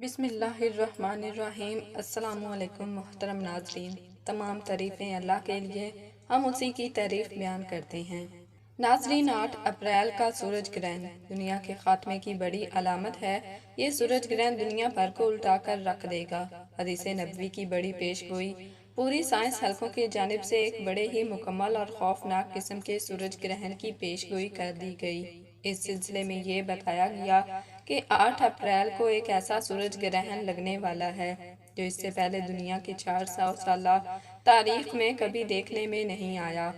بسم اللہ الرحمن الرحیم۔ السلام علیکم محترم ناظرین، تمام تعریفیں اللہ کے لیے، ہم اسی کی تعریف بیان کرتے ہیں۔ ناظرین، 8 اپریل کا سورج گرہن دنیا کے خاتمے کی بڑی علامت ہے۔ یہ سورج گرہن دنیا بھر کو الٹا کر رکھ دے گا۔ حدیث نبوی کی بڑی پیش گوئی پوری سائنس حلقوں کی جانب سے ایک بڑے ہی مکمل اور خوفناک قسم کے سورج گرہن کی پیش گوئی کر دی گئی۔ اس سلسلے میں یہ بتایا گیا کہ 8 اپریل کو ایک ایسا سورج گرہن لگنے والا ہے جو اس سے پہلے دنیا کی 400 سالہ تاریخ میں کبھی دیکھنے میں نہیں آیا۔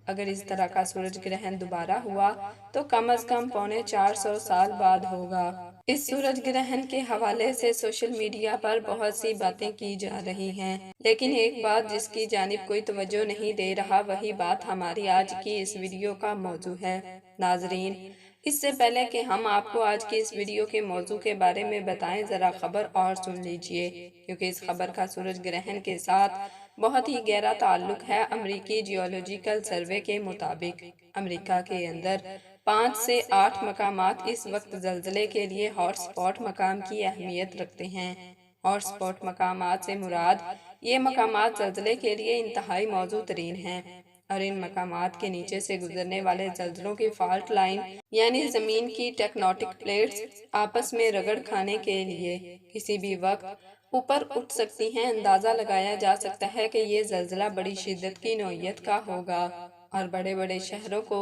اگر اس طرح کا سورج گرہن دوبارہ ہوا تو کم از کم 450 سال بعد ہوگا۔ اس سورج گرہن کے حوالے سے سوشل میڈیا پر بہت سی باتیں کی جا رہی ہیں، لیکن ایک بات جس کی جانب کوئی توجہ نہیں دے رہا، وہی بات ہماری آج کی اس ویڈیو کا موضوع ہے۔ ناظرین، اس سے پہلے کہ ہم آپ کو آج کی اس ویڈیو کے موضوع کے بارے میں بتائیں، ذرا خبر اور سن لیجئے، کیونکہ اس خبر کا سورج گرہن کے ساتھ بہت ہی گہرا تعلق ہے۔ امریکی جیولوجیکل سروے کے مطابق امریکہ کے اندر 5 سے 8 مقامات اس وقت زلزلے کے لیے ہاٹ سپاٹ مقام کی اہمیت رکھتے ہیں۔ ہاٹ سپاٹ مقامات سے مراد یہ مقامات زلزلے کے لیے انتہائی موزوں ترین ہیں، اور ان مقامات کے نیچے سے گزرنے والے زلزلوں کی فالٹ لائن یعنی زمین کی ٹیکٹونک پلیٹس آپس میں رگڑ کھانے کے لیے کسی بھی وقت اوپر اٹھ سکتی ہیں۔ اندازہ لگایا جا سکتا ہے کہ یہ زلزلہ بڑی شدت کی نوعیت کا ہوگا اور بڑے بڑے شہروں کو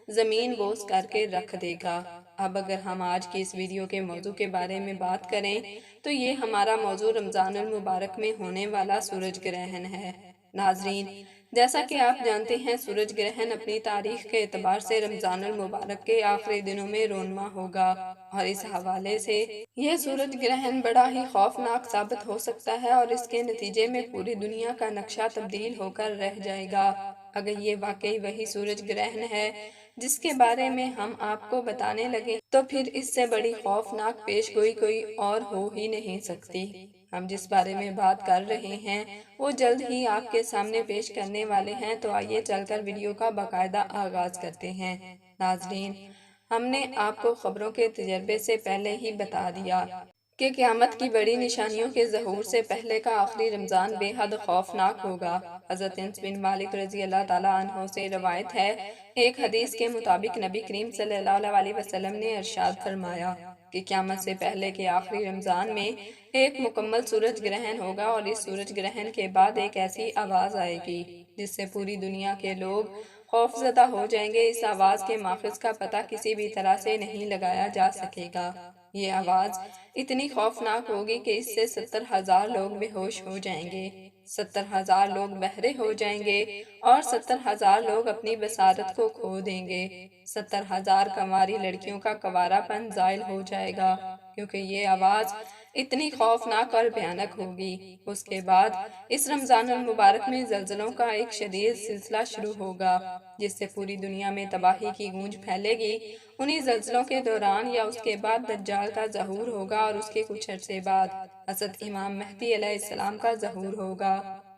زمین بوس کر کے رکھ دے گا۔ اب اگر ہم آج کی اس ویڈیو کے موضوع کے بارے میں بات کریں تو یہ ہمارا موضوع رمضان المبارک میں ہونے والا سورج گرہن ہے۔ ناظرین، جیسا کہ آپ جانتے ہیں، سورج گرہن اپنی تاریخ کے اعتبار سے رمضان المبارک کے آخری دنوں میں رونما ہوگا، اور اس حوالے سے یہ سورج گرہن بڑا ہی خوفناک ثابت ہو سکتا ہے، اور اس کے نتیجے میں پوری دنیا کا نقشہ تبدیل ہو کر رہ جائے گا۔ اگر یہ واقعی وہی سورج گرہن ہے جس کے بارے میں ہم آپ کو بتانے لگے تو پھر اس سے بڑی خوفناک پیش گوئی کوئی اور ہو ہی نہیں سکتی۔ ہم جس بارے میں بات کر رہے ہیں وہ جلد ہی آپ کے سامنے پیش کرنے والے ہیں، تو آئیے چل کر ویڈیو کا باقاعدہ آغاز کرتے ہیں۔ ناظرین، ہم نے آپ کو خبروں کے تجربے سے پہلے ہی بتا دیا کہ قیامت کی بڑی نشانیوں کے ظہور سے پہلے کا آخری رمضان بے حد خوفناک ہوگا۔ حضرت انس بن مالک رضی اللہ تعالیٰ عنہ سے روایت ہے، ایک حدیث کے مطابق نبی کریم صلی اللہ علیہ وسلم نے ارشاد فرمایا کہ قیامت سے پہلے کے آخری رمضان میں ایک مکمل سورج گرہن ہوگا، اور اس سورج گرہن کے بعد ایک ایسی آواز آئے گی جس سے پوری دنیا کے لوگ خوف زدہ ہو جائیں گے۔ اس آواز کے ماخذ کا پتہ کسی بھی طرح سے نہیں لگایا جا سکے گا۔ یہ آواز اتنی خوفناک ہوگی کہ اس سے 70,000 لوگ بے ہوش ہو جائیں گے، 70,000 لوگ بہرے ہو جائیں گے، اور 70,000 لوگ اپنی بصارت کو کھو دیں گے۔ 70,000 کنواری لڑکیوں کا کنوارا پن زائل ہو جائے گا، کیونکہ یہ آواز اتنی خوفناک اور بھیانک ہوگی۔ اس کے بعد اس رمضان المبارک میں زلزلوں کا ایک شدید سلسلہ شروع ہوگا جس سے پوری دنیا میں تباہی کی گونج پھیلے گی۔ انہی زلزلوں کے دوران یا اس کے بعد دجال کا ظہور ہوگا، اور اس کے کچھ عرصے بعد حضرت امام مہدی علیہ السلام کا ظہور ہوگا۔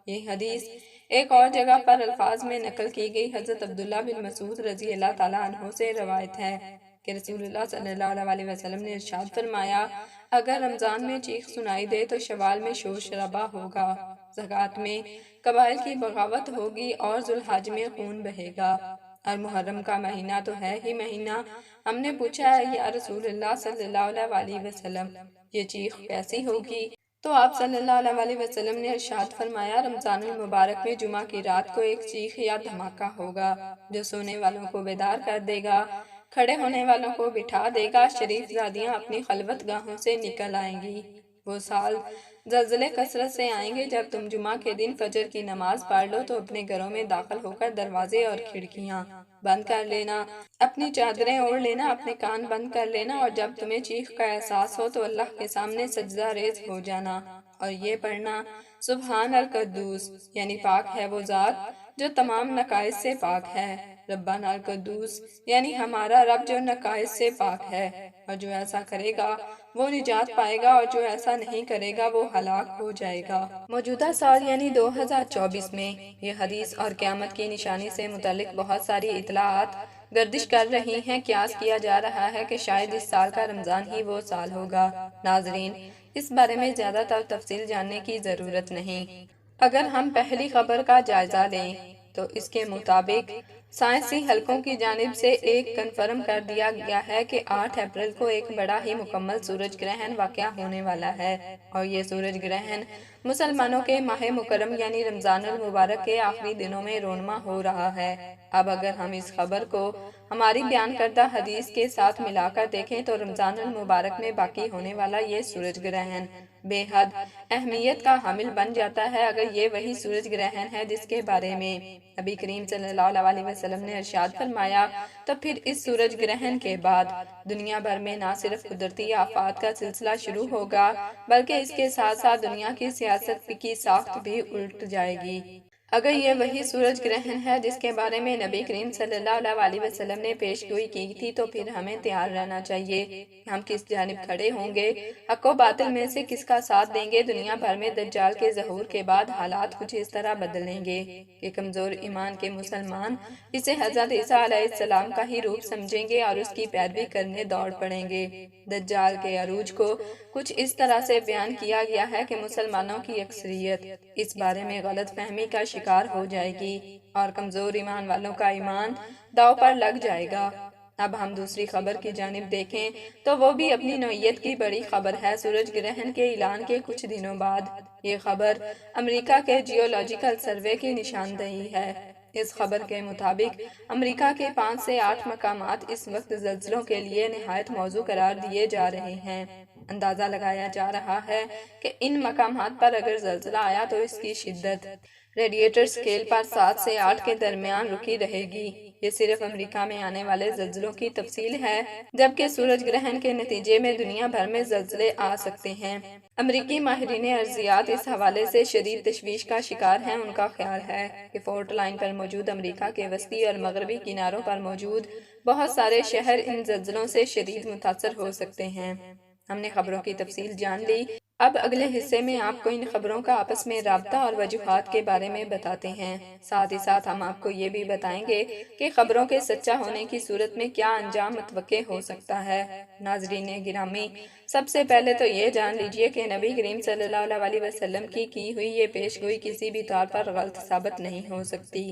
یہ حدیث ایک اور جگہ پر الفاظ میں نقل کی گئی حضرت عبداللہ بن مسعود رضی اللہ تعالیٰ عنہ سے روایت ہے کہ رسول اللہ صلی اللہ علیہ وسلم نے ارشاد فرمایا، اگر رمضان میں چیخ سنائی دے تو شوال میں شور شرابہ ہوگا، زکوٰۃ میں قبائل کی بغاوت ہوگی، اور ذوالحج میں خون بہے گا، اور محرم کا مہینہ تو ہے ہی مہینہ۔ ہم نے پوچھا ہے یا رسول اللہ صلی اللہ علیہ وسلم، یہ چیخ کیسی ہوگی؟ تو آپ صلی اللہ علیہ وسلم نے ارشاد فرمایا، رمضان المبارک میں جمعہ کی رات کو ایک چیخ یا دھماکہ ہوگا جو سونے والوں کو بیدار کر دے گا، کھڑے ہونے والوں کو بٹھا دے گا، شریف زادیاں اپنی خلوت گاہوں سے نکل آئیں گی۔ وہ سال زلزلے کثرت سے آئیں گے جب تم جمعہ کے دن فجر کی نماز پڑھ لو تو اپنے گھروں میں داخل ہو کر دروازے اور کھڑکیاں بند کر لینا، اپنی چادریں اوڑھ لینا، اپنے کان بند کر لینا، اور جب تمہیں چیخ کا احساس ہو تو اللہ کے سامنے سجدہ ریز ہو جانا اور یہ پڑھنا، سبحان القدوس، یعنی پاک ہے وہ ذات جو تمام نقائص سے پاک ہے، ربنا القدوس، یعنی ہمارا رب جو نقائص سے پاک ہے، اور جو ایسا کرے گا وہ نجات پائے گا، اور جو ایسا نہیں کرے گا وہ ہلاک ہو جائے گا۔ موجودہ سال یعنی 2024 میں یہ حدیث اور قیامت کی نشانی سے متعلق بہت ساری اطلاعات گردش کر رہی ہیں۔ قیاس کیا جا رہا ہے کہ شاید اس سال کا رمضان ہی وہ سال ہوگا۔ ناظرین، اس بارے میں زیادہ تر تفصیل جاننے کی ضرورت نہیں۔ اگر ہم پہلی خبر کا جائزہ لیں تو اس کے مطابق سائنسی حلقوں کی جانب سے ایک کنفرم کر دیا گیا ہے کہ 8 اپریل کو ایک بڑا ہی مکمل سورج گرہن واقع ہونے والا ہے، اور یہ سورج گرہن مسلمانوں کے ماہ مکرم یعنی رمضان المبارک کے آخری دنوں میں رونما ہو رہا ہے۔ اب اگر ہم اس خبر کو ہماری بیان کردہ حدیث کے ساتھ ملا کر دیکھیں تو رمضان المبارک میں باقی ہونے والا یہ سورج گرہن بے حد اہمیت کا حامل بن جاتا ہے۔ اگر یہ وہی سورج گرہن ہے جس کے بارے میں نبی کریم صلی اللہ علیہ وسلم نے ارشاد فرمایا، تو پھر اس سورج گرہن کے بعد دنیا بھر میں نہ صرف قدرتی آفات کا سلسلہ شروع ہوگا بلکہ اس کے ساتھ ساتھ دنیا کی سیاست کی ساخت بھی الٹ جائے گی۔ اگر یہ وہی سورج گرہن ہے جس کے بارے میں نبی کریم صلی اللہ علیہ وسلم نے پیش گوئی کی تھی، تو پھر ہمیں تیار رہنا چاہیے کہ ہم کس جانب کھڑے ہوں گے، حق و باطل میں سے کس کا ساتھ دیں گے۔ دنیا بھر میں دجال کے ظہور کے بعد حالات کچھ اس طرح بدلیں گے کہ کمزور ایمان کے مسلمان اسے حضرت عیسیٰ علیہ السلام کا ہی روپ سمجھیں گے اور اس کی پیروی کرنے دوڑ پڑیں گے۔ دجال کے عروج کو کچھ اس طرح سے بیان کیا گیا ہے کہ مسلمانوں کی اکثریت اس بارے میں غلط فہمی کا شکار ہو جائے گی اور کمزور ایمان والوں کا ایمان داؤ پر لگ جائے گا۔ اب ہم دوسری خبر کی جانب دیکھیں تو وہ بھی اپنی نوعیت کی بڑی خبر ہے۔ سورج گرہن کے اعلان کے کچھ دنوں بعد یہ خبر امریکہ کے جیولوجیکل سروے کی نشاندہی ہے۔ اس خبر کے مطابق امریکہ کے 5 سے 8 مقامات اس وقت زلزلوں کے لیے نہایت موزوں قرار دیے جا رہے ہیں۔ اندازہ لگایا جا رہا ہے کہ ان مقامات پر اگر زلزلہ آیا تو اس کی شدت ریڈیٹر سکیل پر 7 سے 8 کے درمیان رکی رہے گی۔ یہ صرف امریکہ میں آنے والے زلزلوں کی تفصیل ہے، جبکہ سورج گرہن کے نتیجے میں دنیا بھر میں زلزلے آ سکتے ہیں۔ امریکی ماہرین ارضیات اس حوالے سے شدید تشویش کا شکار ہیں۔ ان کا خیال ہے کہ فالٹ لائن پر موجود امریکہ کے وسطی اور مغربی کناروں پر موجود بہت سارے شہر ان زلزلوں سے شدید متاثر ہو سکتے ہیں۔ ہم نے خبروں کی تفصیل جان لی، اب اگلے حصے میں آپ کو ان خبروں کا آپس میں رابطہ اور وجوہات کے بارے میں بتاتے ہیں۔ ساتھ ہی ساتھ ہم آپ کو یہ بھی بتائیں گے کہ خبروں کے سچا ہونے کی صورت میں کیا انجام متوقع ہو سکتا ہے۔ ناظرین گرامی، سب سے پہلے تو یہ جان لیجئے کہ نبی کریم صلی اللہ علیہ وسلم کی ہوئی یہ پیش گوئی کسی بھی طور پر غلط ثابت نہیں ہو سکتی۔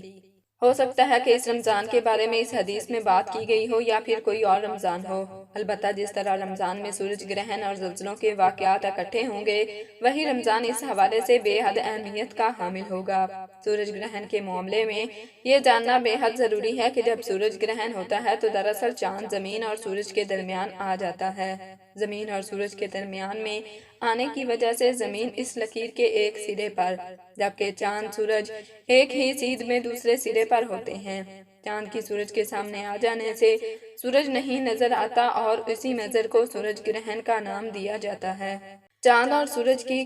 ہو سکتا ہے کہ اس رمضان کے بارے میں اس حدیث میں بات کی گئی ہو یا پھر کوئی اور رمضان ہو۔ البتہ جس طرح رمضان میں سورج گرہن اور زلزلوں کے واقعات اکٹھے ہوں گے، وہی رمضان اس حوالے سے بے حد اہمیت کا حامل ہوگا۔ سورج گرہن کے معاملے میں یہ جاننا بے حد ضروری ہے کہ جب سورج گرہن ہوتا ہے تو دراصل چاند زمین اور سورج کے درمیان آ جاتا ہے۔ زمین اور سورج کے درمیان میں آنے کی وجہ سے زمین اس لکیر کے ایک سرے پر، جبکہ چاند سورج ایک ہی سیدھ میں دوسرے سرے پر ہوتے ہیں۔ چاند کی سورج کے سامنے آ جانے سے سورج نہیں نظر آتا اور اسی منظر کو سورج گرہن کا نام دیا جاتا ہے۔ چاند اور سورج کی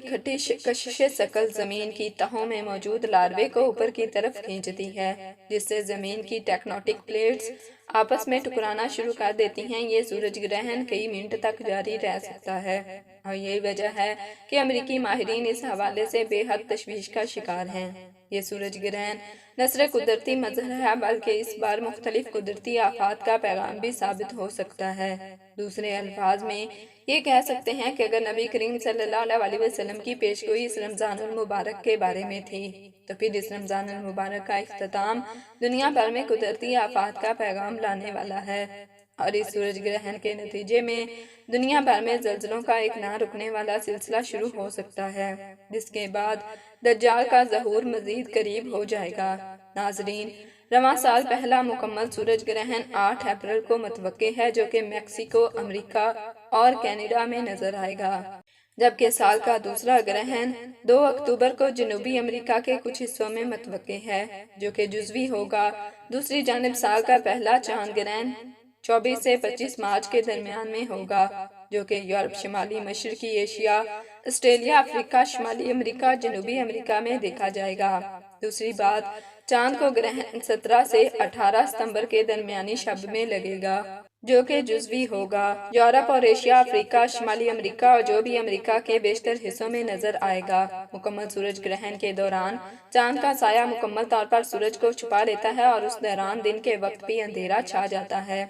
کشش ثقل زمین کی تہوں میں موجود لاروے کو اوپر کی طرف کھینچتی ہے، جس سے زمین کی ٹیکٹونک پلیٹس آپس میں ٹکرانا شروع کر دیتی ہیں۔ یہ سورج گرہن کئی منٹ تک جاری رہ سکتا ہے، اور یہی وجہ ہے کہ امریکی ماہرین اس حوالے سے بے حد تشویش کا شکار ہیں۔ یہ سورج گرہن نہ صرف قدرتی منظر ہے بلکہ اس بار مختلف قدرتی آفات کا پیغام بھی ثابت ہو سکتا ہے۔ دوسرے الفاظ میں یہ کہہ سکتے ہیں کہ اگر نبی کریم صلی اللہ علیہ وسلم کی پیشگوئی اس رمضان المبارک کے بارے میں تھی، تو پھر اس رمضان المبارک کا اختتام دنیا بھر میں قدرتی آفات کا پیغام لانے والا ہے، اور اس سورج گرہن کے نتیجے میں دنیا بھر میں زلزلوں کا ایک نہ رکنے والا سلسلہ شروع ہو سکتا ہے، جس کے بعد دجال کا ظہور مزید قریب ہو جائے گا۔ ناظرین، رواں سال پہلا مکمل سورج گرہن 8 اپریل کو متوقع ہے، جو کہ میکسیکو، امریکہ اور کینیڈا میں نظر آئے گا، جبکہ سال کا دوسرا گرہن 2 اکتوبر کو جنوبی امریکہ کے کچھ حصوں میں متوقع ہے، جو کہ جزوی ہوگا۔ دوسری جانب سال کا پہلا چاند گرہن 24 سے 25 مارچ کے درمیان میں ہوگا، جو کہ یورپ، شمالی مشرقی ایشیا، آسٹریلیا، افریقہ، شمالی امریکہ، جنوبی امریکہ میں دیکھا جائے گا۔ دوسری بات، چاند کو گرہن 17 سے 18 ستمبر کے درمیانی شب میں لگے گا، جو کہ جزوی ہوگا۔ یورپ اور ایشیا، افریقہ، شمالی امریکہ اور جنوبی امریکہ کے بیشتر حصوں میں نظر آئے گا۔ مکمل سورج گرہن کے دوران چاند کا سایہ مکمل طور پر سورج کو چھپا لیتا ہے اور اس دوران دن کے وقت بھی اندھیرا چھا جاتا ہے۔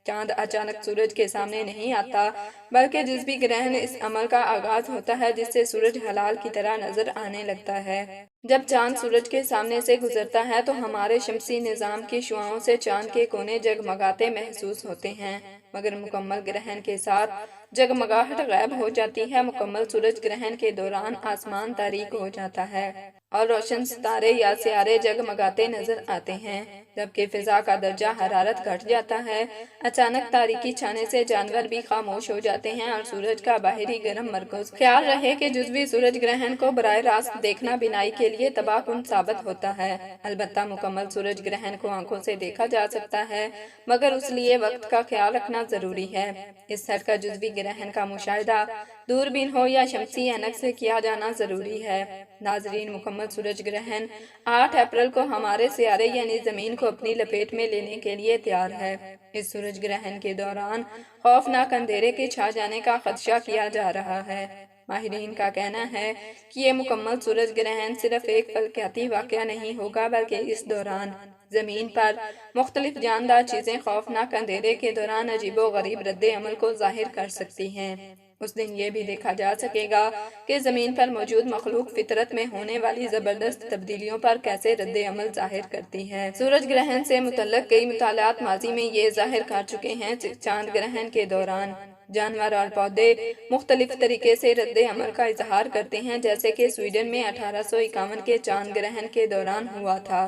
چاند اچانک سورج کے سامنے نہیں آتا، بلکہ جزوی گرہن اس عمل کا آغاز ہوتا ہے جس سے سورج ہلال کی طرح نظر آنے لگتا ہے۔ جب چاند سورج کے سامنے سے گزرتا ہے تو ہمارے شمسی نظام کی شعاعوں سے چاند کے کونے جگمگاتے محسوس ہوتے ہیں، مگر مکمل گرہن کے ساتھ جگمگاہٹ غائب ہو جاتی ہے۔ مکمل سورج گرہن کے دوران آسمان تاریک ہو جاتا ہے اور روشن ستارے یا سیارے جگمگاتے نظر آتے ہیں، جبکہ فضا کا درجہ حرارت گھٹ جاتا ہے۔ اچانک تاریکی چھانے سے جانور بھی خاموش ہو جاتے ہیں اور سورج کا باہری گرم مرکز۔ خیال رہے کہ جزوی سورج گرہن کو براہ راست دیکھنا بینائی کے لیے تباہ کن ثابت ہوتا ہے۔ البتہ مکمل سورج گرہن کو آنکھوں سے دیکھا جا سکتا ہے، مگر اس لیے وقت کا خیال رکھنا ضروری ہے۔ اس طرح کا جزوی گرہن کا مشاہدہ دوربین ہو یا شمسی اینک سے کیا جانا ضروری ہے۔ ناظرین، مکمل سورج گرہن 8 اپریل کو ہمارے سیارے یعنی زمین کو اپنی لپیٹ میں لینے کے لیے تیار ہے۔ اس سورج گرہن کے دوران خوفناک اندھیرے کے چھا جانے کا خدشہ کیا جا رہا ہے۔ ماہرین کا کہنا ہے کہ یہ مکمل سورج گرہن صرف ایک فلکیاتی واقعہ نہیں ہوگا، بلکہ اس دوران زمین پر مختلف جاندار چیزیں خوفناک اندھیرے کے دوران عجیب و غریب رد عمل کو ظاہر کر سکتی ہیں۔ اس دن یہ بھی دیکھا جا سکے گا کہ زمین پر موجود مخلوق فطرت میں ہونے والی زبردست تبدیلیوں پر کیسے رد عمل ظاہر کرتی ہے۔ سورج گرہن سے متعلق کئی مطالعات ماضی میں یہ ظاہر کر چکے ہیں۔ چاند گرہن کے دوران جانور اور پودے مختلف طریقے سے رد عمل کا اظہار کرتے ہیں، جیسے کہ سویڈن میں 1851 کے چاند گرہن کے دوران ہوا تھا۔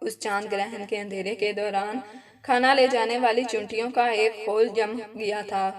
اس چاند گرہن کے اندھیرے کے دوران کھانا لے جانے والی چونٹیوں کا ایک خول جم گیا تھا۔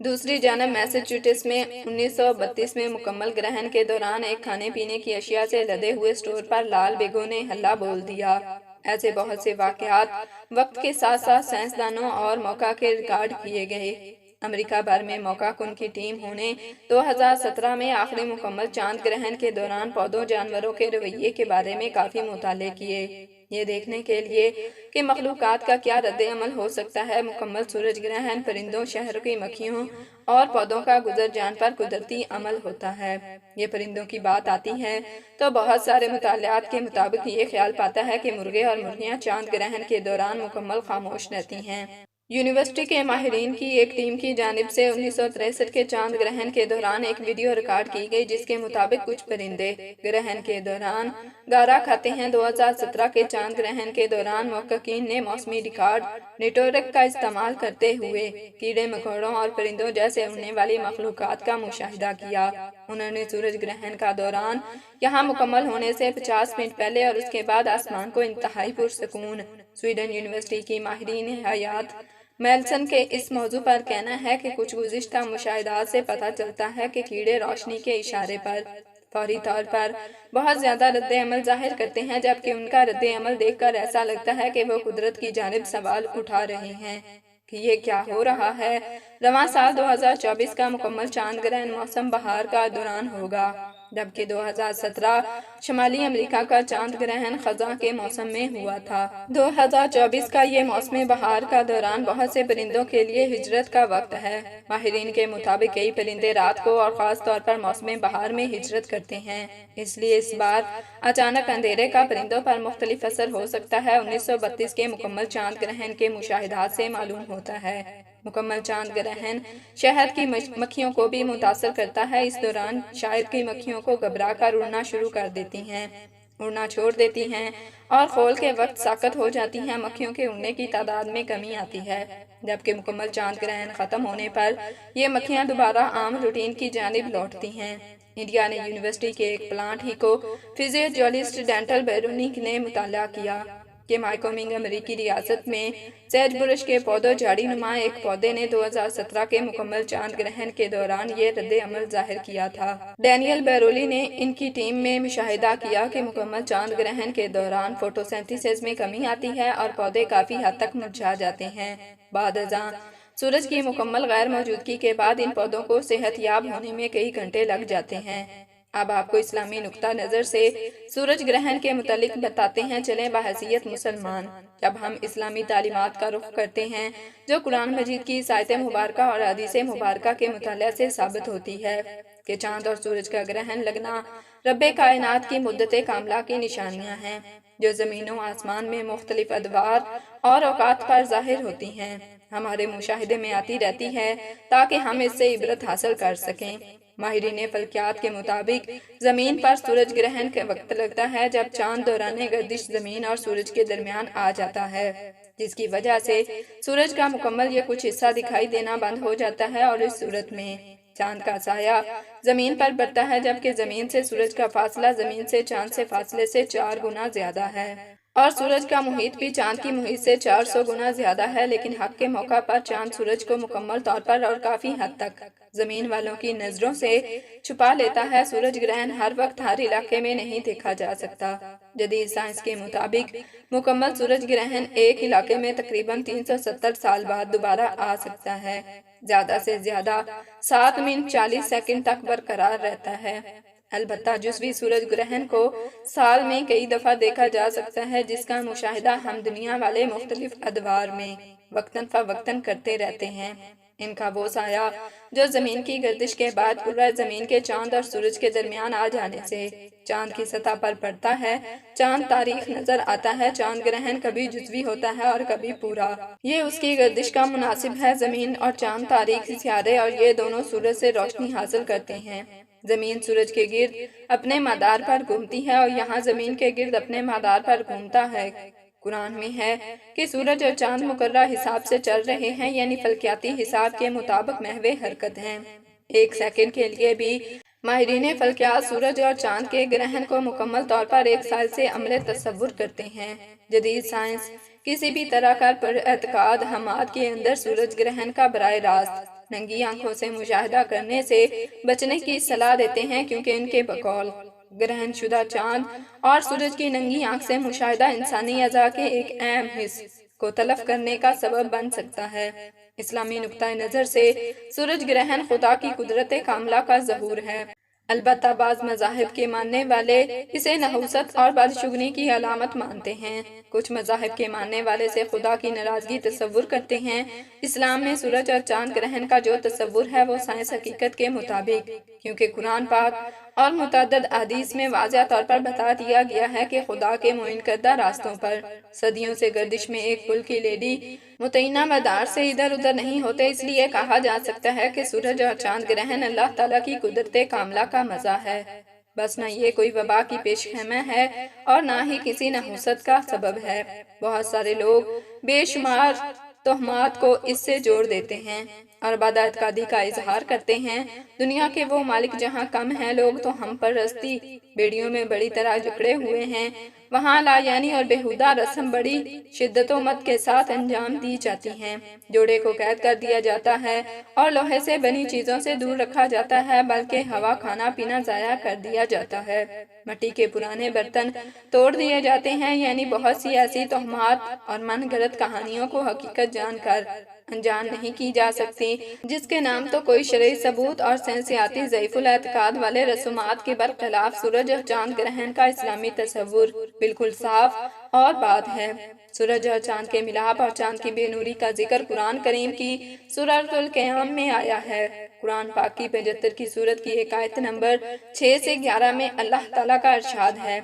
دوسری جانب میساچوسیٹس میں 1932 میں مکمل گرہن کے دوران ایک کھانے پینے کی اشیاء سے لدے ہوئے سٹور پر لال بیگوں نے ہلا بول دیا۔ ایسے بہت سے واقعات وقت کے ساتھ ساتھ سائنسدانوں اور موقع کے ریکارڈ کیے گئے۔ امریکہ بھر میں موقع کن کی ٹیم نے 2017 میں آخری مکمل چاند گرہن کے دوران پودوں جانوروں کے رویے کے بارے میں کافی مطالعے کیے، یہ دیکھنے کے لیے کہ مخلوقات کا کیا رد عمل ہو سکتا ہے۔ مکمل سورج گرہن پرندوں، شہر کی مکھیوں اور پودوں کا گزر جان پر قدرتی عمل ہوتا ہے۔ یہ پرندوں کی بات آتی ہے تو بہت سارے مطالعات کے مطابق یہ خیال پاتا ہے کہ مرغے اور مرغیاں چاند گرہن کے دوران مکمل خاموش رہتی ہیں۔ یونیورسٹی کے ماہرین کی ایک ٹیم کی جانب سے 1963 کے چاند گرہن کے دوران ایک ویڈیو ریکارڈ کی گئی، جس کے مطابق کچھ پرندے گرہن کے دوران گارا کھاتے ہیں۔ 2017 کے چاند گرہن کے دوران محققین نے موسمی ریکارڈ نیٹورک کا استعمال کرتے ہوئے کیڑے مکوڑوں اور پرندوں جیسے اڑنے والی مخلوقات کا مشاہدہ کیا۔ انہوں نے سورج گرہن کا دوران یہاں مکمل ہونے سے 50 منٹ پہلے اور اس کے بعد آسمان کو انتہائی پرسکون۔ سویڈن یونیورسٹی کی ماہرین حیات میلسن کے اس موضوع پر کہنا ہے کہ کچھ گزشتہ مشاہدات سے پتہ چلتا ہے کہ کیڑے روشنی کے اشارے پر فوری طور پر بہت زیادہ رد عمل ظاہر کرتے ہیں، جبکہ ان کا رد عمل دیکھ کر ایسا لگتا ہے کہ وہ قدرت کی جانب سوال اٹھا رہے ہیں کہ یہ کیا ہو رہا ہے۔ رواں سال 2024 کا مکمل چاند گرہن موسم بہار کا دوران ہوگا، جبکہ 2017 شمالی امریکہ کا چاند گرہن خزاں کے موسم میں ہوا تھا۔ 2024 کا یہ موسم بہار کا دوران بہت سے پرندوں کے لیے ہجرت کا وقت ہے۔ ماہرین کے مطابق کئی پرندے رات کو اور خاص طور پر موسم بہار میں ہجرت کرتے ہیں، اس لیے اس بار اچانک اندھیرے کا پرندوں پر مختلف اثر ہو سکتا ہے۔ 1932 کے مکمل چاند گرہن کے مشاہدات سے معلوم ہوتا ہے مکمل چاند گرہن شہد کی مکھیوں کو بھی متاثر کرتا ہے۔ اس دوران شہد کی مکھیوں کو گھبرا کر اڑنا شروع کر دیتی ہیں، اڑنا چھوڑ دیتی ہیں اور خول کے وقت ساکت ہو جاتی ہیں۔ مکھیوں کے اڑنے کی تعداد میں کمی آتی ہے، جبکہ مکمل چاند گرہن ختم ہونے پر یہ مکھیاں دوبارہ عام روٹین کی جانب لوٹتی ہیں۔ انڈیانا یونیورسٹی کے ایک پلانٹ ہیکو فزیولوجسٹ ڈینٹل بیرونیک نے مطالعہ کیا کہ مائکومنگ امریکی ریاست میں سیج برش کے پودوں جھاڑی نما ایک پودے نے 2017 کے مکمل چاند گرہن کے دوران یہ رد عمل ظاہر کیا تھا۔ ڈینیل بیرولی نے ان کی ٹیم میں مشاہدہ کیا کہ مکمل چاند گرہن کے دوران فوٹوسینتھیسس میں کمی آتی ہے اور پودے کافی حد تک مرجھا جاتے ہیں۔ بعد ازاں سورج کی مکمل غیر موجودگی کے بعد ان پودوں کو صحت یاب ہونے میں کئی گھنٹے لگ جاتے ہیں۔ اب آپ کو اسلامی نقطہ نظر سے سورج گرہن کے متعلق بتاتے ہیں۔ چلیں بحیثیت مسلمان، جب ہم اسلامی تعلیمات کا رخ کرتے ہیں جو قرآن مجید کی آیت مبارکہ اور حدیث مبارکہ کے مطالعہ سے ثابت ہوتی ہے کہ چاند اور سورج کا گرہن لگنا رب کائنات کی مدت کاملہ کی نشانیاں ہیں جو زمین و آسمان میں مختلف ادوار اور اوقات پر ظاہر ہوتی ہیں۔ ہمارے مشاہدے میں آتی رہتی ہے تاکہ ہم اس سے عبرت حاصل کر سکیں۔ ماہرین فلکیات کے مطابق زمین پر سورج گرہن کا وقت لگتا ہے جب چاند دوران گردش زمین اور سورج کے درمیان آ جاتا ہے، جس کی وجہ سے سورج کا مکمل یا کچھ حصہ دکھائی دینا بند ہو جاتا ہے، اور اس صورت میں چاند کا سایہ زمین پر پڑتا ہے، جبکہ زمین سے سورج کا فاصلہ زمین سے چاند سے فاصلے سے 4 گنا زیادہ ہے، اور سورج کا محیط بھی چاند کی محیط سے 400 گنا زیادہ ہے۔ لیکن حق کے موقع پر چاند سورج کو مکمل طور پر اور کافی حد تک زمین والوں کی نظروں سے چھپا لیتا ہے۔ سورج گرہن ہر وقت ہر علاقے میں نہیں دیکھا جا سکتا۔ جدید سائنس کے مطابق مکمل سورج گرہن ایک علاقے میں تقریباً 370 سال بعد دوبارہ آ سکتا ہے، زیادہ سے زیادہ 7 منٹ 40 سیکنڈ تک برقرار رہتا ہے۔ البتہ جزوی سورج گرہن کو سال میں کئی دفعہ دیکھا جا سکتا ہے، جس کا مشاہدہ ہم دنیا والے مختلف ادوار میں وقتاً فوقتاً کرتے رہتے ہیں۔ ان کا وہ سایہ جو زمین کی گردش کے بعد کرۂ زمین کے چاند اور سورج کے درمیان آ جانے سے چاند کی سطح پر پڑتا ہے، چاند تاریخ نظر آتا ہے۔ چاند گرہن کبھی جزوی ہوتا ہے اور کبھی پورا، یہ اس کی گردش کا مناسب ہے۔ زمین اور چاند تاریخ سیارے اور یہ دونوں سورج سے روشنی حاصل کرتے ہیں۔ زمین سورج کے گرد اپنے مدار پر گھومتی ہے، اور یہاں زمین کے گرد اپنے مدار پر گھومتا ہے۔ قرآن میں ہے کہ سورج اور چاند مقررہ حساب سے چل رہے ہیں، یعنی فلکیاتی حساب کے مطابق محو حرکت ہیں۔ ایک سیکنڈ کے لیے بھی ماہرین فلکیات سورج اور چاند کے گرہن کو مکمل طور پر ایک سال سے عمل تصور کرتے ہیں۔ جدید سائنس کسی بھی طرح کا پر اعتقاد ہمات کے اندر سورج گرہن کا براہ راست ننگی آنکھوں سے مشاہدہ کرنے سے بچنے کی صلاح دیتے ہیں، کیونکہ ان کے بقول گرہن شدہ چاند اور سورج کی ننگی آنکھ سے مشاہدہ انسانی اعضاء کے ایک اہم حص کو تلف کرنے کا سبب بن سکتا ہے۔ اسلامی نقطہ نظر سے سورج گرہن خدا کی قدرت کاملہ کا ظہور ہے۔ البتہ بعض مذاہب کے ماننے والے اسے نحوست اور بدشگونی کی علامت مانتے ہیں۔ کچھ مذاہب کے ماننے والے سے خدا کی ناراضگی تصور کرتے ہیں۔ اسلام میں سورج اور چاند گرہن کا جو تصور ہے وہ سائنس حقیقت کے مطابق، کیونکہ قرآن پاک اور متعدد احادیث میں واضح طور پر بتا دیا گیا ہے کہ خدا کے معین کردہ راستوں پر صدیوں سے گردش میں ایک پل کی لیڈی متعینہ مدار سے ادھر ادھر نہیں ہوتے۔ اس لیے کہا جا سکتا ہے کہ سورج اور چاند گرہن اللہ تعالیٰ کی قدرت کاملہ کا مزہ ہے، بس نہ یہ کوئی وبا کی پیش خیمہ ہے اور نہ ہی کسی نحوست کا سبب ہے۔ بہت سارے لوگ بے شمار تہمات کو اس سے جوڑ دیتے ہیں اور بداعتقادی کا اظہار کرتے ہیں۔ دنیا کے وہ مالک جہاں کم ہیں لوگ تو ہم پرستی بیڑیوں میں بڑی طرح جکڑے ہوئے ہیں، وہاں لا یعنی اور بیہودہ رسم بڑی شدت و مت کے ساتھ انجام دی جاتی ہیں۔ جوڑے کو قید کر دیا جاتا ہے اور لوہے سے بنی چیزوں سے دور رکھا جاتا ہے، بلکہ ہوا کھانا پینا ضائع کر دیا جاتا ہے۔ مٹی کے پرانے برتن توڑ دیے جاتے ہیں، یعنی بہت سی ایسی تہمات اور من گھڑت کہانیوں کو حقیقت جان کر انجان نہیں کی جا سکتی، جس کے نام تو کوئی شرعی ثبوت اور سائنسیاتی ضعیف الاعتقاد والے رسومات کے برخلاف سورج اور چاند گرہن کا اسلامی تصور بالکل صاف اور بات ہے۔ سورج اور چاند کے ملاپ اور چاند کی بے نوری کا ذکر قرآن کریم کی سورۃ القیامہ میں آیا ہے۔ قرآن پاک کی 75 کی سورت کی ایک آیت نمبر 6 سے 11 میں اللہ تعالیٰ کا ارشاد ہے،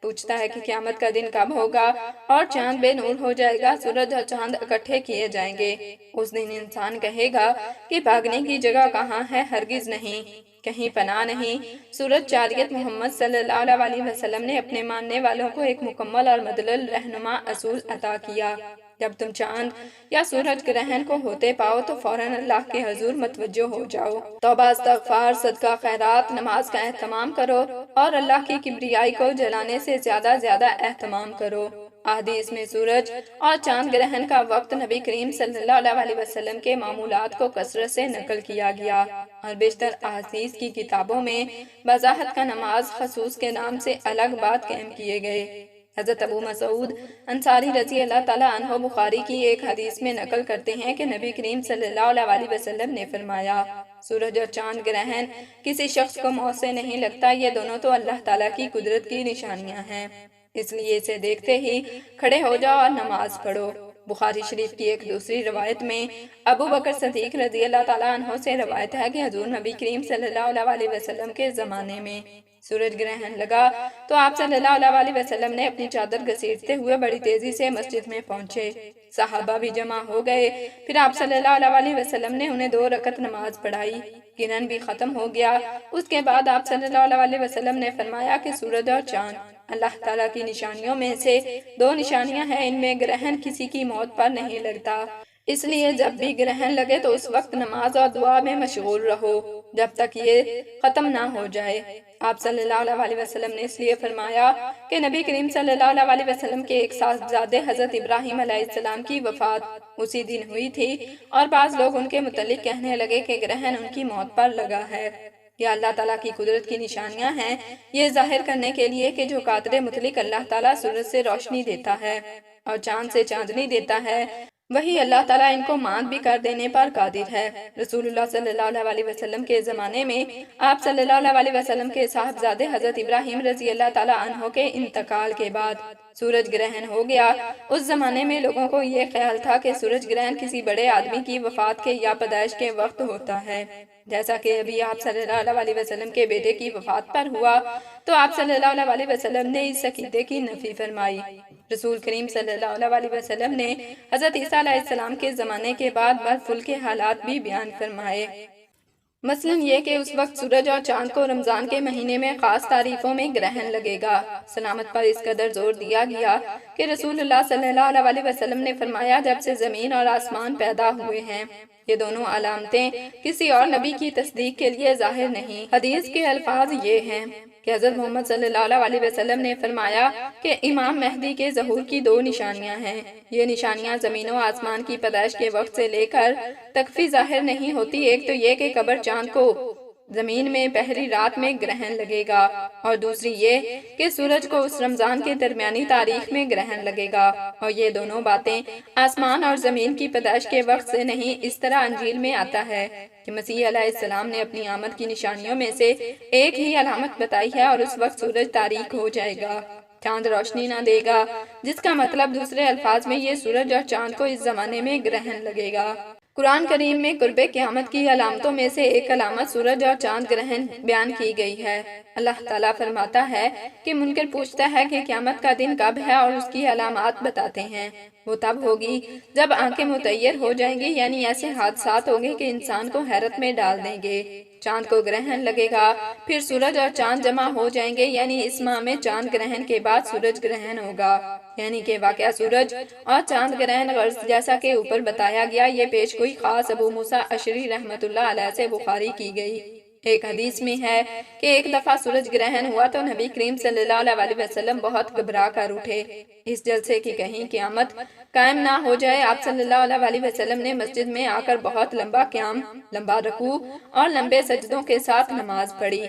پوچھتا ہے کہ قیامت کا دن کب ہوگا اور چاند بے نور ہو جائے گا، سورج اور چاند اکٹھے کیے جائیں گے۔ اس دن انسان کہے گا کہ بھاگنے کی جگہ کہاں ہے؟ ہرگز نہیں، کہیں پناہ نہیں۔ سورت جاریت محمد صلی اللہ علیہ وسلم نے اپنے ماننے والوں کو ایک مکمل اور مدلل رہنما اصول عطا کیا۔ جب تم چاند یا سورج گرہن کو ہوتے پاؤ تو فوراً اللہ کے حضور متوجہ ہو جاؤ، توبہ استغفار صدقہ خیرات نماز کا اہتمام کرو اور اللہ کی کبریائی کو جلانے سے زیادہ اہتمام کرو۔ احادیث میں سورج اور چاند گرہن کا وقت نبی کریم صلی اللہ علیہ وسلم کے معمولات کو کثرت سے نقل کیا گیا، اور بیشتر احادیث کی کتابوں میں وضاحت کا نماز خصوص کے نام سے الگ بات قائم کیے گئے۔ حضرت ابو مسعود انصاری رضی اللہ تعالیٰ عنہ بخاری کی ایک حدیث میں نقل کرتے ہیں کہ نبی کریم صلی اللہ علیہ وسلم نے فرمایا، سورج اور چاند گرہن کسی شخص کو موت سے نہیں لگتا، یہ دونوں تو اللہ تعالیٰ کی قدرت کی نشانیاں ہیں، اس لیے اسے دیکھتے ہی کھڑے ہو جاؤ اور نماز پڑھو۔ بخاری شریف کی ایک دوسری روایت میں ابو بکر صدیق رضی اللہ تعالیٰ عنہ سے روایت ہے کہ حضور نبی کریم صلی اللہ علیہ وسلم کے زمانے میں سورج گرہن لگا تو آپ صلی اللہ علیہ وسلم نے اپنی چادر گھسیٹتے ہوئے بڑی تیزی سے مسجد میں پہنچے۔ صحابہ بھی جمع ہو گئے۔ پھر آپ صلی اللہ علیہ وسلم نے انہیں 2 رکعت نماز پڑھائی۔ گرہن بھی ختم ہو گیا۔ اس کے بعد آپ صلی اللہ علیہ وسلم نے فرمایا کہ سورج اور چاند اللہ تعالیٰ کی نشانیوں میں سے 2 نشانیاں ہیں، ان میں گرہن کسی کی موت پر نہیں لگتا، اس لیے جب بھی گرہن لگے تو اس وقت نماز اور دعا میں مشغول رہو جب تک یہ ختم نہ ہو جائے۔ آپ صلی اللہ علیہ وسلم نے اس لیے فرمایا کہ نبی کریم صلی اللہ علیہ وسلم کے ایک صاحبزادے حضرت ابراہیم علیہ السلام کی وفات اسی دن ہوئی تھی، اور بعض لوگ ان کے متعلق کہنے لگے کہ گرہن ان کی موت پر لگا ہے۔ یہ اللہ تعالیٰ کی قدرت کی نشانیاں ہیں، یہ ظاہر کرنے کے لیے کہ جو قادر مطلق اللہ تعالیٰ سورج سے روشنی دیتا ہے اور چاند سے چاندنی دیتا ہے، وہی اللہ تعالیٰ ان کو ماند بھی کر دینے پر قادر ہے۔ رسول اللہ صلی اللہ علیہ وسلم کے زمانے میں آپ صلی اللہ علیہ وسلم کے صاحبزادے حضرت ابراہیم رضی اللہ تعالیٰ عنہ کے انتقال کے بعد سورج گرہن ہو گیا۔ اس زمانے میں لوگوں کو یہ خیال تھا کہ سورج گرہن کسی بڑے آدمی کی وفات کے یا پیدائش کے وقت ہوتا ہے، جیسا کہ ابھی آپ صلی اللہ علیہ وسلم کے بیٹے کی وفات پر ہوا تو آپ صلی اللہ علیہ وسلم نے اس عقیدے کی نفی فرمائی۔ رسول کریم صلی اللہ علیہ وسلم نے حضرت عیسیٰ علیہ السلام کے زمانے کے بعد برف کے حالات بھی بیان فرمائے، مثلاً یہ کہ اس وقت سورج اور چاند کو رمضان کے مہینے میں خاص تعریفوں میں گرہن لگے گا۔ سلامت پر اس قدر زور دیا گیا کہ رسول اللہ صلی اللہ علیہ وسلم نے فرمایا جب سے زمین اور آسمان پیدا ہوئے ہیں یہ دونوں علامتیں کسی اور نبی کی تصدیق کے لیے ظاہر نہیں۔ حدیث کے الفاظ یہ ہیں کہ حضرت محمد صلی اللہ علیہ وسلم نے فرمایا کہ امام مہدی کے ظہور کی 2 نشانیاں ہیں۔ یہ نشانیاں زمین و آسمان کی پیدائش کے وقت سے لے کر تکفی ظاہر نہیں ہوتی۔ ایک تو یہ کہ قمر چاند کو زمین میں پہلی رات میں گرہن لگے گا، اور دوسری یہ کہ سورج کو اس رمضان کے درمیانی تاریخ میں گرہن لگے گا، اور یہ دونوں باتیں آسمان اور زمین کی پیدائش کے وقت سے نہیں۔ اس طرح انجیل میں آتا ہے کہ مسیح علیہ السلام نے اپنی آمد کی نشانیوں میں سے ایک ہی علامت بتائی ہے، اور اس وقت سورج تاریک ہو جائے گا، چاند روشنی نہ دے گا، جس کا مطلب دوسرے الفاظ میں یہ سورج اور چاند کو اس زمانے میں گرہن لگے گا۔ قرآن کریم میں قرب قیامت کی علامتوں میں سے ایک علامت سورج اور چاند گرہن بیان کی گئی ہے۔ اللہ تعالیٰ فرماتا ہے کہ منکر پوچھتا ہے کہ قیامت کا دن کب ہے اور اس کی علامات بتاتے ہیں۔ وہ تب ہوگی جب آنکھیں متعیر ہو جائیں گی، یعنی ایسے حادثات ہوں گے کہ انسان کو حیرت میں ڈال دیں گے۔ چاند کو گرہن لگے گا، پھر سورج اور چاند جمع ہو جائیں گے، یعنی اس ماہ میں چاند گرہن کے بعد سورج گرہن ہوگا، یعنی کہ واقعہ سورج اور چاند گرہن غرض جیسا کہ اوپر بتایا گیا یہ پیش گوئی خاص ابو موسیٰ اشعری رحمۃ اللہ علیہ سے بخاری کی گئی۔ ایک حدیث میں ہے کہ ایک دفعہ سورج گرہن ہوا تو نبی کریم صلی اللہ علیہ وسلم بہت گھبرا کر اٹھے، اس جلسے کی کہیں قیامت قائم نہ ہو جائے۔ آپ صلی اللہ علیہ وسلم نے مسجد میں آ کر بہت لمبا قیام، لمبا رکوع اور لمبے سجدوں کے ساتھ نماز پڑھی۔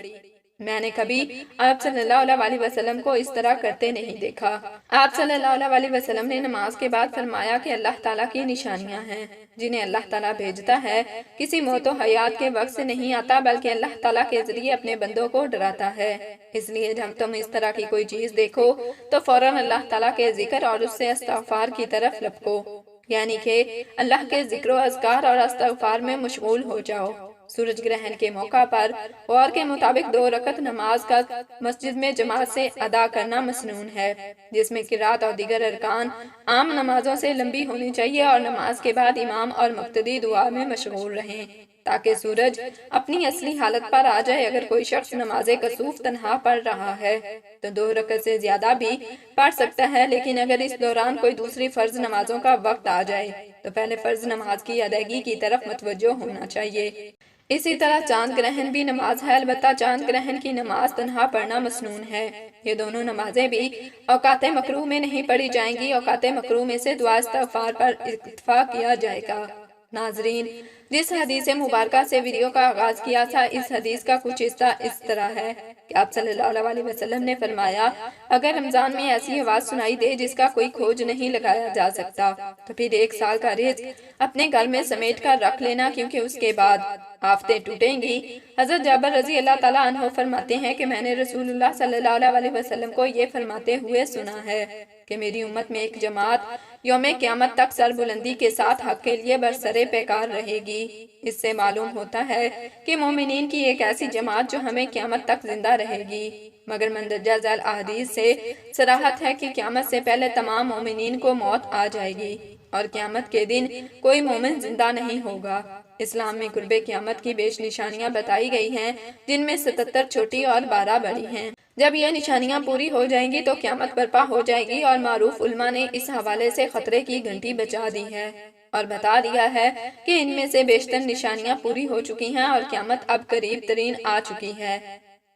میں نے کبھی آپ صلی اللہ علیہ وسلم کو اس طرح کرتے نہیں دیکھا۔ آپ صلی اللہ علیہ وسلم نے نماز کے بعد فرمایا کہ اللہ تعالیٰ کی نشانیاں ہیں جنہیں اللہ تعالیٰ بھیجتا ہے، کسی موت و حیات کے وقت سے نہیں آتا بلکہ اللہ تعالیٰ کے ذریعے اپنے بندوں کو ڈراتا ہے۔ اس لیے جب تم اس طرح کی کوئی چیز دیکھو تو فوراً اللہ تعالیٰ کے ذکر اور اس سے استغفار کی طرف لپکو، یعنی کہ اللہ کے ذکر و اذکار اور استغفار میں مشغول ہو جاؤ۔ سورج گرہن کے موقع پر غور کے مطابق 2 رکعت نماز کا مسجد میں جماعت سے ادا کرنا مسنون ہے، جس میں قرات اور دیگر ارکان عام نمازوں سے لمبی ہونی چاہیے، اور نماز کے بعد امام اور مقتدی دعا میں مشغول رہیں تاکہ سورج اپنی اصلی حالت پر آ جائے۔ اگر کوئی شخص نماز کسوف تنہا پڑھ رہا ہے تو 2 رکعت سے زیادہ بھی پڑھ سکتا ہے، لیکن اگر اس دوران کوئی دوسری فرض نمازوں کا وقت آ جائے تو پہلے فرض نماز کی ادائیگی کی طرف متوجہ ہونا چاہیے۔ اسی طرح چاند گرہن بھی نماز ہے، البتہ چاند گرہن کی نماز تنہا پڑھنا مسنون ہے۔ یہ دونوں نمازیں بھی اوقات مکروہ میں نہیں پڑھی جائیں گی، اوقات مکروہ میں سے دعا استغفار پر اکتفا کیا جائے گا۔ ناظرین، جس حدیث مبارکہ سے ویڈیو کا آغاز کیا تھا، اس حدیث کا کچھ حصہ اس طرح ہے کہ آپ صلی اللہ علیہ وسلم نے فرمایا اگر رمضان میں ایسی آواز سنائی دے جس کا کوئی کھوج نہیں لگایا جا سکتا تو پھر 1 سال کا رزق اپنے گھر میں سمیٹ کر رکھ لینا، کیونکہ اس کے بعد آفتیں ٹوٹیں گی۔ حضرت جابر رضی اللہ تعالیٰ عنہ فرماتے ہیں کہ میں نے رسول اللہ صلی اللہ علیہ وسلم کو یہ فرماتے ہوئے سنا ہے کہ میری امت میں ایک جماعت یوم قیامت تک سر بلندی کے ساتھ حق کے لیے برسرے پیکار رہے گی۔ اس سے معلوم ہوتا ہے کہ مومنین کی ایک ایسی جماعت جو ہمیں قیامت تک زندہ رہے گی، مگر مندرجہ ذیل احادیث سے صراحت ہے کہ قیامت سے پہلے تمام مومنین کو موت آ جائے گی اور قیامت کے دن کوئی مومن زندہ نہیں ہوگا۔ اسلام میں قرب قیامت کی بیش نشانیاں بتائی گئی ہیں، جن میں 77 چھوٹی اور 12 بڑی ہیں۔ جب یہ نشانیاں پوری ہو جائیں گی تو قیامت برپا ہو جائے گی، اور معروف علماء نے اس حوالے سے خطرے کی گھنٹی بجا دی ہے اور بتا دیا ہے کہ ان میں سے بیشتر نشانیاں پوری ہو چکی ہیں اور قیامت اب قریب ترین آ چکی ہے۔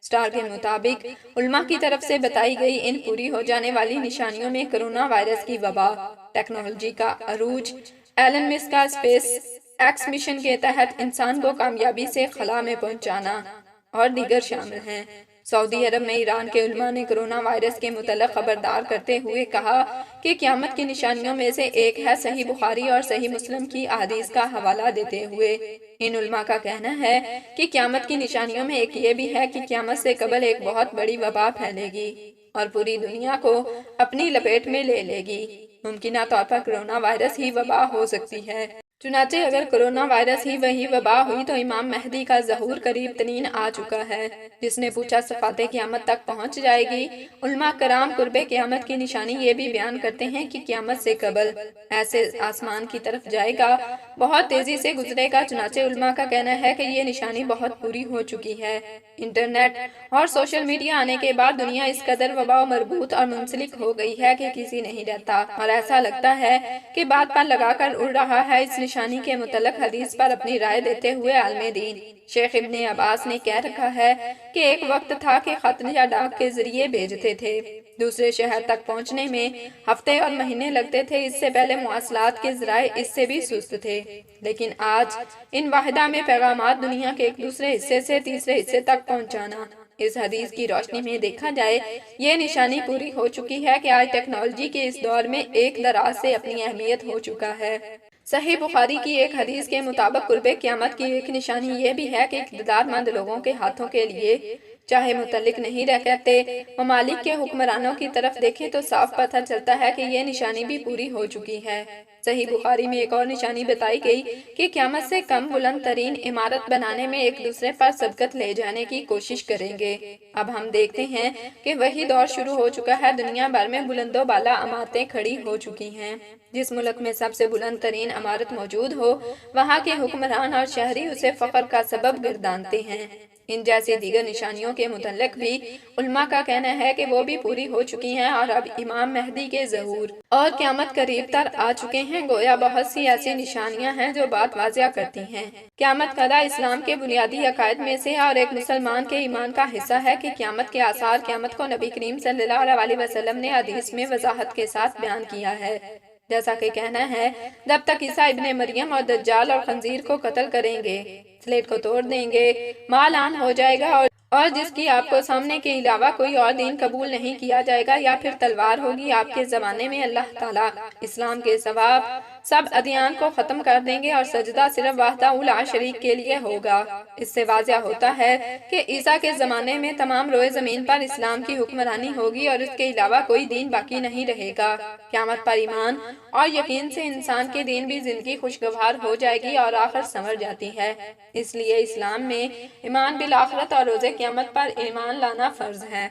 سٹار کے مطابق علماء کی طرف سے بتائی گئی ان پوری ہو جانے والی نشانیوں میں کرونا وائرس کی وبا، ٹیکنالوجی کا عروج، ایلن مسک کا اسپیس ایکس مشن کے تحت انسان کو کامیابی سے خلا میں پہنچانا اور دیگر شامل ہیں۔ سعودی عرب میں ایران کے علماء نے کرونا وائرس کے متعلق خبردار کرتے ہوئے کہا کہ قیامت کی نشانیوں میں سے ایک ہے صحیح بخاری اور صحیح مسلم کی احادیث کا حوالہ دیتے ہوئے۔ ان علماء کا کہنا ہے کہ قیامت کی نشانیوں میں ایک یہ بھی ہے کہ قیامت سے قبل ایک بہت بڑی وبا پھیلے گی اور پوری دنیا کو اپنی لپیٹ میں لے لے گی۔ ممکنہ طور پر کرونا وائرس ہی وبا ہو سکتی ہے۔ چنانچہ اگر کرونا وائرس ہی وہی وبا ہوئی تو امام مہدی کا ظہور قریب ترین آ چکا ہے۔ جس نے پوچھا صفات قیامت تک پہنچ جائے گی۔ علماء کرام قرب قیامت کی نشانی یہ بھی بیان کرتے ہیں کہ قیامت سے قبل ایسے آسمان کی طرف جائے گا، بہت تیزی سے گزرے گا۔ چنانچہ علماء کا کہنا ہے کہ یہ نشانی بہت پوری ہو چکی ہے۔ انٹرنیٹ اور سوشل میڈیا آنے کے بعد دنیا اس قدر وبا و مربوط اور منسلک ہو گئی ہے کہ کسی نہیں رہتا، اور ایسا لگتا ہے کہ بات پر لگا کر اڑ رہا ہے۔ اس نشانی کے متعلق حدیث پر اپنی رائے دیتے ہوئے عالم دین شیخ ابن عباس نے کہہ رکھا ہے کہ ایک وقت تھا کہ خط یا ڈاک کے ذریعے بھیجتے تھے، دوسرے شہر تک پہنچنے میں ہفتے اور مہینے لگتے تھے۔ اس سے پہلے مواصلات کے ذرائع اس سے بھی سست تھے، لیکن آج ان واحدہ میں پیغامات دنیا کے ایک دوسرے حصے سے تیسرے حصے تک پہنچانا۔ اس حدیث کی روشنی میں دیکھا جائے یہ نشانی پوری ہو چکی ہے کہ آج ٹیکنالوجی کے اس دور میں ایک دراز سے اپنی اہمیت ہو چکا ہے۔ صحیح بخاری کی ایک حدیث کے مطابق قرب قیامت کی ایک نشانی یہ بھی ہے کہ اقتدار مند لوگوں کے ہاتھوں کے لیے چاہے متعلق نہیں رہ کرتے۔ ممالک کے حکمرانوں کی طرف دیکھیں تو صاف پتہ چلتا ہے کہ یہ نشانی بھی پوری ہو چکی ہے۔ صحیح بخاری میں ایک اور نشانی بتائی گئی کہ قیامت سے کم بلند ترین عمارت بنانے میں ایک دوسرے پر سبقت لے جانے کی کوشش کریں گے۔ اب ہم دیکھتے ہیں کہ وہی دور شروع ہو چکا ہے۔ دنیا بھر میں بلند و بالا عمارتیں کھڑی ہو چکی ہیں۔ جس ملک میں سب سے بلند ترین عمارت موجود ہو، وہاں کے حکمران اور شہری اسے فخر کا سبب گردانتے ہیں۔ ان جیسی دیگر نشانیوں کے متعلق بھی علماء کا کہنا ہے کہ وہ بھی پوری ہو چکی ہیں، اور اب امام مہدی کے ظہور اور قیامت قریب تر آ چکے ہیں۔ گویا بہت سی ایسی نشانیاں ہیں جو بات واضح کرتی ہیں۔ قیامت قضا اسلام کے بنیادی عقائد میں سے اور ایک مسلمان کے ایمان کا حصہ ہے کہ قیامت کے آثار قیامت کو نبی کریم صلی اللہ علیہ وسلم نے حدیث میں وضاحت کے ساتھ بیان کیا ہے۔ جیسا کہ کہنا ہے، جب تک عیسیٰ ابن مریم اور دجال اور خنزیر کو قتل کریں گے، سلیٹ کو توڑ دیں گے، مال عام ہو جائے گا، اور جس کی آپ کو سامنے کے علاوہ کوئی اور دین قبول نہیں کیا جائے گا، یا پھر تلوار ہوگی۔ آپ کے زمانے میں اللہ تعالیٰ اسلام کے سوا سب ادیان کو ختم کر دیں گے اور سجدہ صرف وحدہ لا شریک کے لیے ہوگا۔ اس سے واضح ہوتا ہے کہ عیسیٰ کے زمانے میں تمام روئے زمین پر اسلام کی حکمرانی ہوگی اور اس کے علاوہ کوئی دین باقی نہیں رہے گا۔ قیامت پر ایمان اور یقین سے انسان کے دین بھی زندگی خوشگوار ہو جائے گی اور آخر سنور جاتی ہے۔ اس لیے اسلام میں ایمان بالآخرت اور روز قیامت پر ایمان لانا فرض ہے،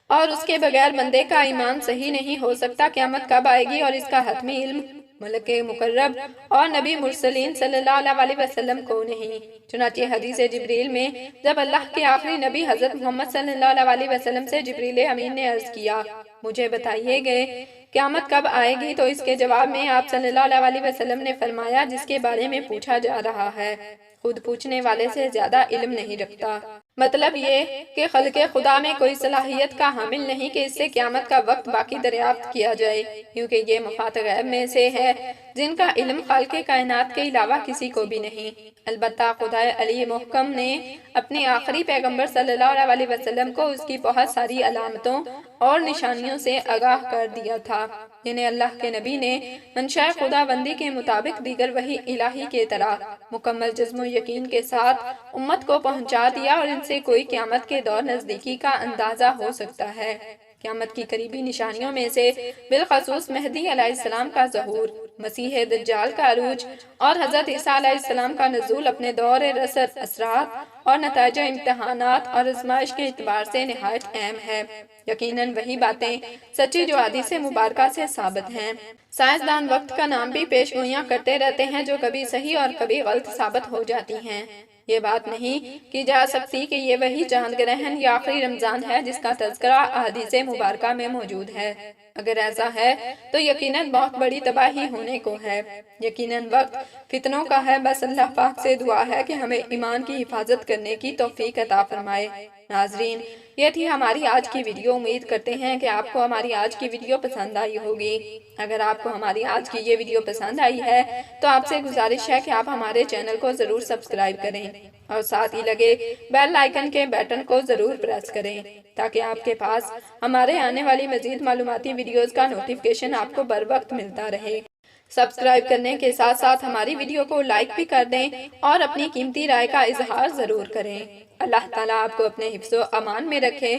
اور اس کے بغیر بندے کا ایمان صحیح نہیں ہو سکتا۔ قیامت کب آئے گی اور اس کا حتمی علم ملک مقرب اور نبی مرسلین صلی اللہ علیہ وسلم کو نہیں۔ چنانچہ حدیث جبریل میں جب اللہ کے آخری نبی حضرت محمد صلی اللہ علیہ وسلم سے جبریل امین نے عرض کیا، مجھے بتائیے گئے قیامت کب آئے گی، تو اس کے جواب میں آپ صلی اللہ علیہ وسلم نے فرمایا، جس کے بارے میں پوچھا جا رہا ہے خود پوچھنے والے سے زیادہ علم نہیں رکھتا۔ مطلب یہ کہ خلق خدا میں کوئی صلاحیت کا حامل نہیں کہ اس سے قیامت کا وقت باقی دریافت کیا جائے، کیونکہ یہ مفات غیب میں سے ہے جن کا علم خالق کائنات کے علاوہ کسی کو بھی نہیں۔ البتہ خدائے علی محکم نے اپنے آخری پیغمبر صلی اللہ علیہ وسلم کو اس کی بہت ساری علامتوں اور نشانیوں سے آگاہ کر دیا تھا، جنہیں اللہ کے نبی نے منشاء خدا بندی کے مطابق دیگر وحی الہی کے طرح مکمل جزم و یقین کے ساتھ امت کو پہنچا دیا، اور ان سے کوئی قیامت کے دور نزدیکی کا اندازہ ہو سکتا ہے۔ قیامت کی قریبی نشانیوں میں سے بالخصوص مہدی علیہ السلام کا ظہور، مسیح دجال کا عروج اور حضرت عیسیٰ علیہ السلام کا نزول اپنے دور رسد، اثرات اور نتائج امتحانات اور آزمائش کے اعتبار سے نہایت اہم ہے۔ یقیناً وہی باتیں سچی جو حدیث مبارکہ سے ثابت ہیں۔ سائنسدان وقت کا نام بھی پیش گوئیاں کرتے رہتے ہیں جو کبھی صحیح اور کبھی غلط ثابت ہو جاتی ہیں۔ یہ بات نہیں کی جا سکتی کہ یہ وہی چاند گرہن یا آخری رمضان ہے جس کا تذکرہ احادیث مبارکہ میں موجود ہے۔ اگر ایسا ہے تو یقیناً بہت بڑی تباہی ہونے کو ہے۔ یقیناً وقت فتنوں کا ہے، بس اللہ پاک سے دعا ہے کہ ہمیں ایمان کی حفاظت کرنے کی توفیق عطا فرمائے۔ ناظرین، یہ تھی ہماری آج کی ویڈیو۔ امید کرتے ہیں کہ آپ کو ہماری آج کی ویڈیو پسند آئی ہوگی۔ اگر آپ کو ہماری آج کی یہ ویڈیو پسند آئی ہے تو آپ سے گزارش ہے کہ آپ ہمارے چینل کو ضرور سبسکرائب کریں اور ساتھ ہی لگے بیل آئیکن کے بٹن کو ضرور پریس کریں تاکہ آپ کے پاس ہمارے آنے والی مزید معلوماتی ویڈیوز کا نوٹیفیکیشن آپ کو بر وقت ملتا رہے۔ سبسکرائب کرنے کے ساتھ ساتھ ہماری ویڈیو کو لائک بھی کر دیں اور اپنی قیمتی رائے کا اظہار ضرور کریں۔ اللہ تعالیٰ آپ کو اپنے حفظ و امان میں رکھے۔